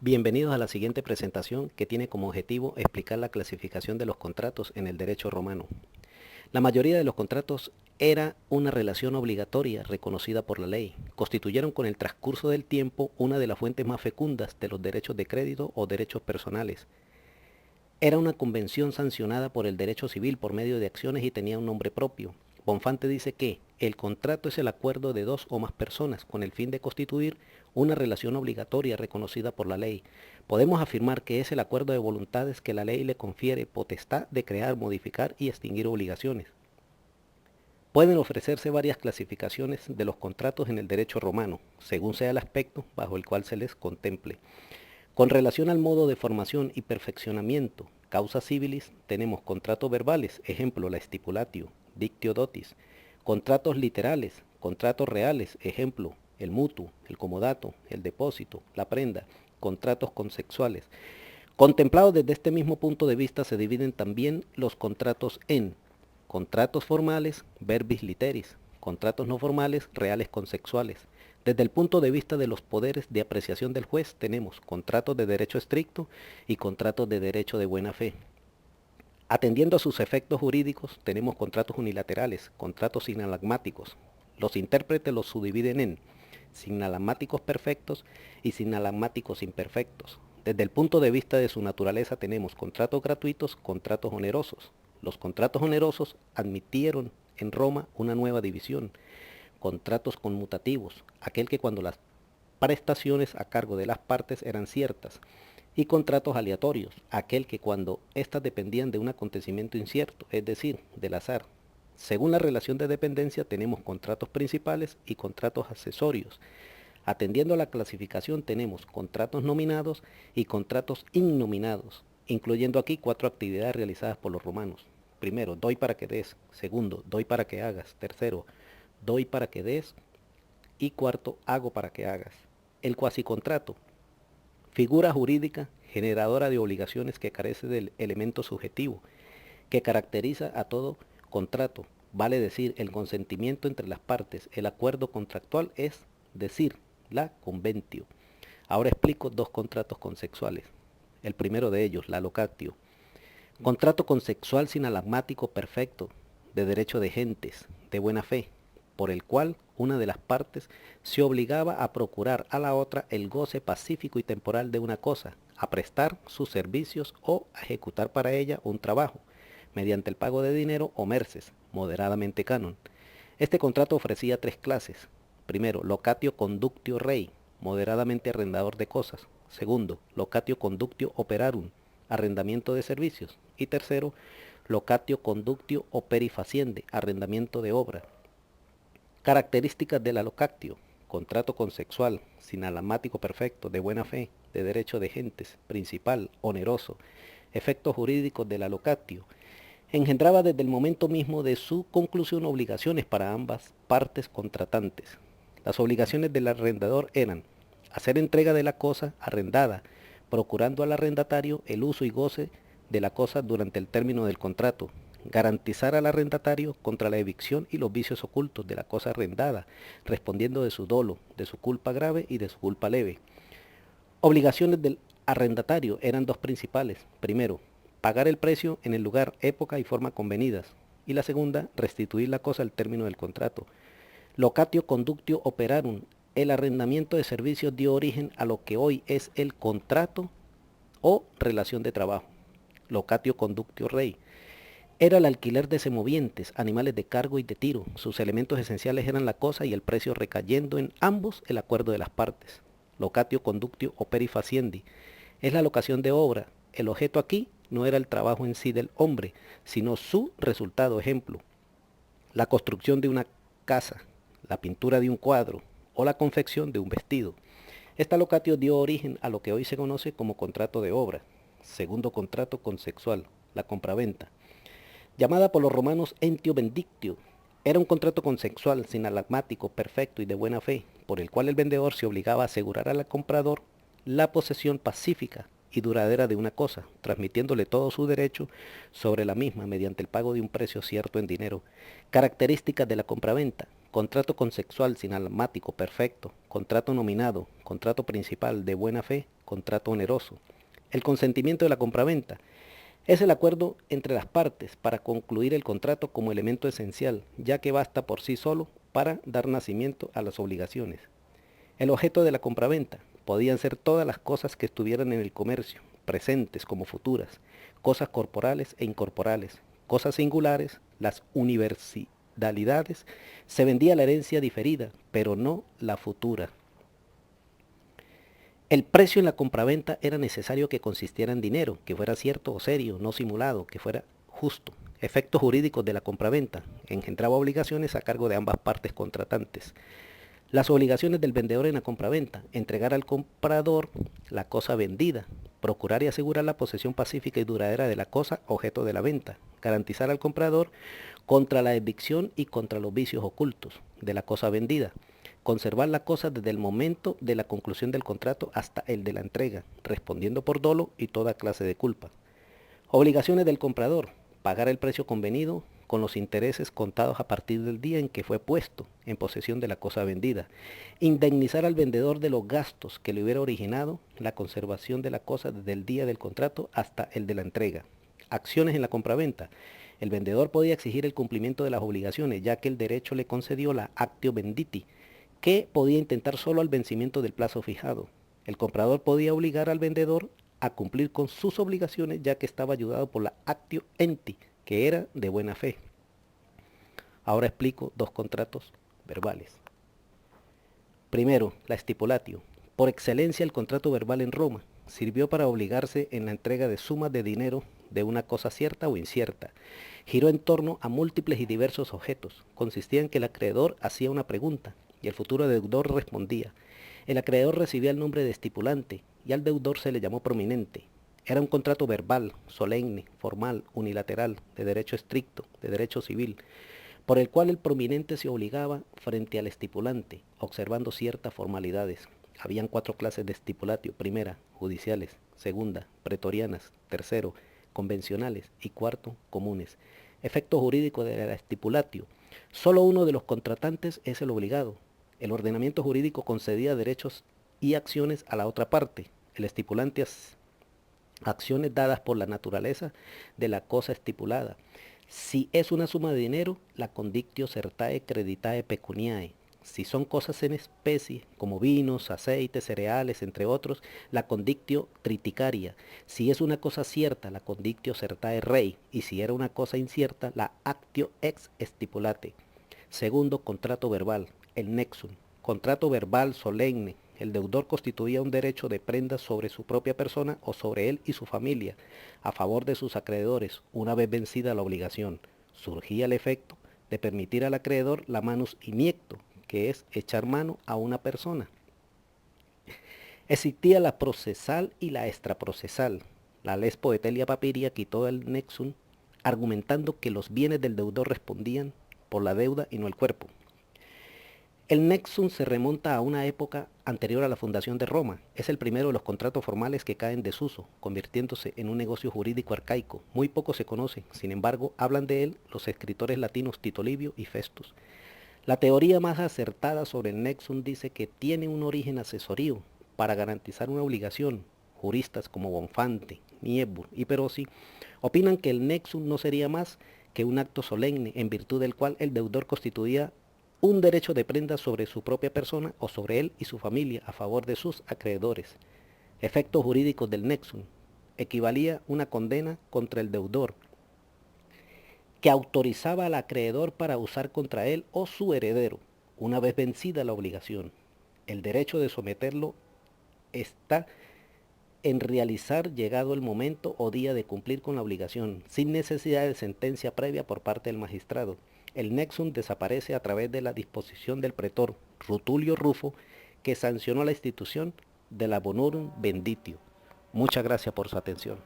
Bienvenidos a la siguiente presentación que tiene como objetivo explicar la clasificación de los contratos en el derecho romano. La mayoría de los contratos era una relación obligatoria reconocida por la ley. Constituyeron con el transcurso del tiempo una de las fuentes más fecundas de los derechos de crédito o derechos personales. Era una convención sancionada por el derecho civil por medio de acciones y tenía un nombre propio. Bonfante dice que el contrato es el acuerdo de dos o más personas con el fin de constituir una relación obligatoria reconocida por la ley. Podemos afirmar que es el acuerdo de voluntades que la ley le confiere potestad de crear, modificar y extinguir obligaciones. Pueden ofrecerse varias clasificaciones de los contratos en el derecho romano, según sea el aspecto bajo el cual se les contemple. Con relación al modo de formación y perfeccionamiento, causa civilis, tenemos contratos verbales, ejemplo, la stipulatio, dictio dotis, contratos literales, contratos reales, ejemplo, el mutuo, el comodato, el depósito, la prenda, contratos consexuales. Contemplados desde este mismo punto de vista se dividen también los contratos en contratos formales, verbis literis, contratos no formales, reales consexuales. Desde el punto de vista de los poderes de apreciación del juez tenemos contratos de derecho estricto y contratos de derecho de buena fe. Atendiendo a sus efectos jurídicos tenemos contratos unilaterales, contratos sinalagmáticos. Los intérpretes los subdividen en sinalagmáticos perfectos y sinalagmáticos imperfectos. Desde el punto de vista de su naturaleza tenemos contratos gratuitos, contratos onerosos. Los contratos onerosos admitieron en Roma una nueva división, contratos conmutativos, aquel que cuando las prestaciones a cargo de las partes eran ciertas, y contratos aleatorios, aquel que cuando éstas dependían de un acontecimiento incierto, es decir, del azar. Según la relación de dependencia tenemos contratos principales y contratos accesorios. Atendiendo a la clasificación tenemos contratos nominados y contratos innominados, incluyendo aquí 4 actividades realizadas por los romanos. Primero, doy para que des. Segundo, doy para que hagas. Tercero, doy para que des. Y cuarto, hago para que hagas. El cuasicontrato, figura jurídica generadora de obligaciones que carece del elemento subjetivo, que caracteriza a todo contrato, vale decir, el consentimiento entre las partes. El acuerdo contractual es decir, la conventio. Ahora explico dos contratos consexuales. El primero de ellos, la locatio. Contrato consexual sinalagmático perfecto, de derecho de gentes, de buena fe, por el cual una de las partes se obligaba a procurar a la otra el goce pacífico y temporal de una cosa, a prestar sus servicios o a ejecutar para ella un trabajo, mediante el pago de dinero o merces, moderadamente canon. Este contrato ofrecía 3 clases. Primero, locatio conductio rei, moderadamente arrendador de cosas. Segundo, locatio conductio operarum, arrendamiento de servicios. Y tercero, locatio conductio operi faciende, arrendamiento de obra. Características de la locatio: contrato consexual, sinalagmático perfecto, de buena fe, de derecho de gentes, principal, oneroso. Efectos jurídicos de la locatio: engendraba desde el momento mismo de su conclusión obligaciones para ambas partes contratantes. Las obligaciones del arrendador eran hacer entrega de la cosa arrendada, procurando al arrendatario el uso y goce de la cosa durante el término del contrato, garantizar al arrendatario contra la evicción y los vicios ocultos de la cosa arrendada, respondiendo de su dolo, de su culpa grave y de su culpa leve. Obligaciones del arrendatario eran dos principales. Primero, pagar el precio en el lugar, época y forma convenidas. Y la segunda, restituir la cosa al término del contrato. Locatio conductio operarum. El arrendamiento de servicios dio origen a lo que hoy es el contrato o relación de trabajo. Locatio conductio rei. Era el alquiler de semovientes, animales de cargo y de tiro. Sus elementos esenciales eran la cosa y el precio, recayendo en ambos el acuerdo de las partes. Locatio conductio operi faciendi. Es la locación de obra. El objeto aquí no era el trabajo en sí del hombre, sino su resultado. Ejemplo, la construcción de una casa, la pintura de un cuadro o la confección de un vestido. Esta locatio dio origen a lo que hoy se conoce como contrato de obra. Segundo, contrato consexual, la compraventa. Llamada por los romanos entio vendictio, era un contrato consexual, sinalagmático, perfecto y de buena fe, por el cual el vendedor se obligaba a asegurar al comprador la posesión pacífica y duradera de una cosa, transmitiéndole todo su derecho sobre la misma mediante el pago de un precio cierto en dinero. Características de la compraventa: contrato consexual sinalagmático perfecto, contrato nominado, contrato principal de buena fe, contrato oneroso. El consentimiento de la compraventa es el acuerdo entre las partes para concluir el contrato como elemento esencial, ya que basta por sí solo para dar nacimiento a las obligaciones. El objeto de la compraventa podían ser todas las cosas que estuvieran en el comercio, presentes como futuras, cosas corporales e incorporales, cosas singulares, las universalidades. Se vendía la herencia diferida, pero no la futura. El precio en la compraventa era necesario que consistiera en dinero, que fuera cierto o serio, no simulado, que fuera justo. Efectos jurídicos de la compraventa engendraba obligaciones a cargo de ambas partes contratantes. Las obligaciones del vendedor en la compraventa: entregar al comprador la cosa vendida, procurar y asegurar la posesión pacífica y duradera de la cosa objeto de la venta, garantizar al comprador contra la evicción y contra los vicios ocultos de la cosa vendida, conservar la cosa desde el momento de la conclusión del contrato hasta el de la entrega, respondiendo por dolo y toda clase de culpa. Obligaciones del comprador: pagar el precio convenido con los intereses contados a partir del día en que fue puesto en posesión de la cosa vendida. Indemnizar al vendedor de los gastos que le hubiera originado la conservación de la cosa desde el día del contrato hasta el de la entrega. Acciones en la compraventa: el vendedor podía exigir el cumplimiento de las obligaciones, ya que el derecho le concedió la actio venditi, que podía intentar solo al vencimiento del plazo fijado. El comprador podía obligar al vendedor a cumplir con sus obligaciones, ya que estaba ayudado por la actio enti, que era de buena fe. Ahora explico dos contratos verbales. Primero, la stipulatio. Por excelencia, el contrato verbal en Roma sirvió para obligarse en la entrega de sumas de dinero de una cosa cierta o incierta. Giró en torno a múltiples y diversos objetos. Consistía en que el acreedor hacía una pregunta y el futuro deudor respondía. El acreedor recibía el nombre de estipulante y al deudor se le llamó prominente. Era un contrato verbal, solemne, formal, unilateral, de derecho estricto, de derecho civil, por el cual el prominente se obligaba frente al estipulante, observando ciertas formalidades. Habían 4 clases de stipulatio: primera, judiciales; segunda, pretorianas; tercero, convencionales; y cuarto, comunes. Efecto jurídico de la stipulatio: solo uno de los contratantes es el obligado. El ordenamiento jurídico concedía derechos y acciones a la otra parte. El estipulante acciones dadas por la naturaleza de la cosa estipulada. Si es una suma de dinero, la condictio certae creditae pecuniae. Si son cosas en especie, como vinos, aceites, cereales, entre otros, la condictio triticaria. Si es una cosa cierta, la condictio certae rei. Y si era una cosa incierta, la actio ex stipulate. Segundo, contrato verbal, el nexum. Contrato verbal solemne. El deudor constituía un derecho de prenda sobre su propia persona o sobre él y su familia, a favor de sus acreedores, una vez vencida la obligación. Surgía el efecto de permitir al acreedor la manus iniecto, que es echar mano a una persona. Existía la procesal y la extraprocesal. La lex poetelia papiria quitó el nexum, argumentando que los bienes del deudor respondían por la deuda y no el cuerpo. El nexum se remonta a una época anterior a la fundación de Roma. Es el primero de los contratos formales que caen en desuso, convirtiéndose en un negocio jurídico arcaico. Muy poco se conoce, sin embargo, hablan de él los escritores latinos Tito Livio y Festus. La teoría más acertada sobre el nexum dice que tiene un origen accesorio para garantizar una obligación. Juristas como Bonfante, Niebuhr y Perosi opinan que el nexum no sería más que un acto solemne en virtud del cual el deudor constituía un derecho de prenda sobre su propia persona o sobre él y su familia a favor de sus acreedores. Efectos jurídicos del nexum: equivalía una condena contra el deudor, que autorizaba al acreedor para usar contra él o su heredero, una vez vencida la obligación. El derecho de someterlo está en realizar llegado el momento o día de cumplir con la obligación, sin necesidad de sentencia previa por parte del magistrado. El nexum desaparece a través de la disposición del pretor Rutulio Rufo, que sancionó la institución de la bonorum venditio. Muchas gracias por su atención.